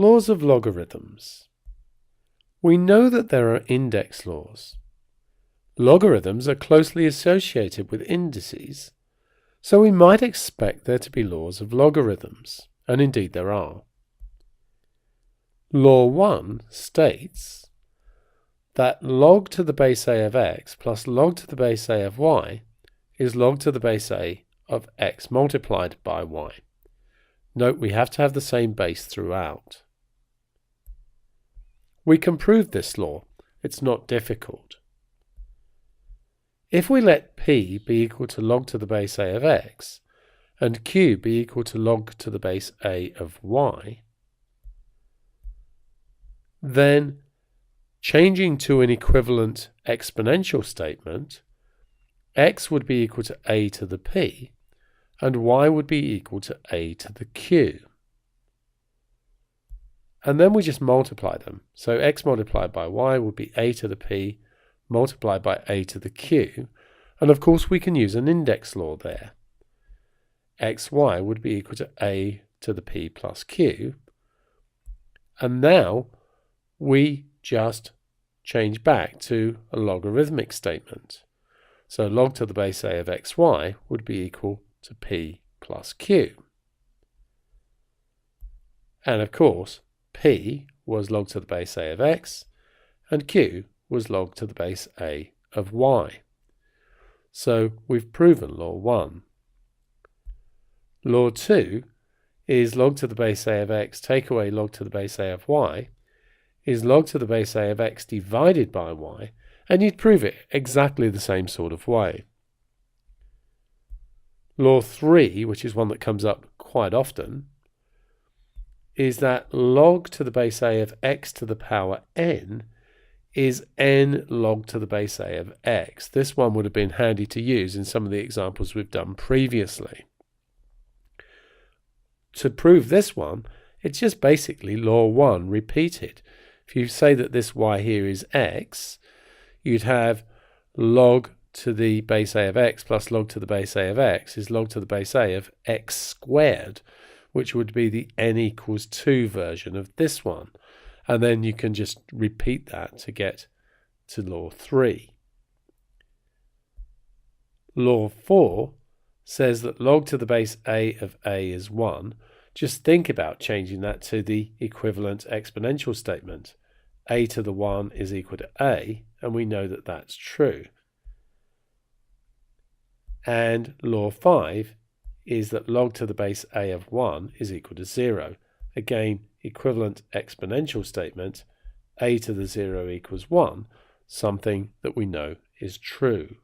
Laws of logarithms. We know that there are index laws. Logarithms are closely associated with indices, so we might expect there to be laws of logarithms, and indeed there are. Law 1 states that log to the base a of x plus log to the base a of y is log to the base a of x multiplied by y. Note we have to have the same base throughout. We can prove this law. It's not difficult. If we let p be equal to log to the base a of x and q be equal to log to the base a of y, then changing to an equivalent exponential statement, x would be equal to a to the p and y would be equal to a to the q. And then we just multiply them. So x multiplied by y would be a to the p multiplied by a to the q. And of course we can use an index law there. xy would be equal to a to the p plus q. And now we just change back to a logarithmic statement. So log to the base a of xy would be equal to p plus q. And of course, p was log to the base a of x, and q was log to the base a of y. So we've proven law 1. Law 2 is log to the base a of x take away log to the base a of y is log to the base a of x divided by y, and you'd prove it exactly the same sort of way. Law 3, which is one that comes up quite often, is that log to the base a of x to the power n is n log to the base a of x. This one would have been handy to use in some of the examples we've done previously. To prove this one, it's just basically law 1 repeated. If you say that this y here is x, you'd have log to the base a of x plus log to the base a of x is log to the base a of x squared, which would be the n equals 2 version of this one. And then you can just repeat that to get to law 3. Law 4 says that log to the base a of a is 1. Just think about changing that to the equivalent exponential statement. A to the 1 is equal to a, and we know that that's true. And law 5 is that log to the base a of 1 is equal to 0. Again, equivalent exponential statement, a to the 0 equals 1, something that we know is true.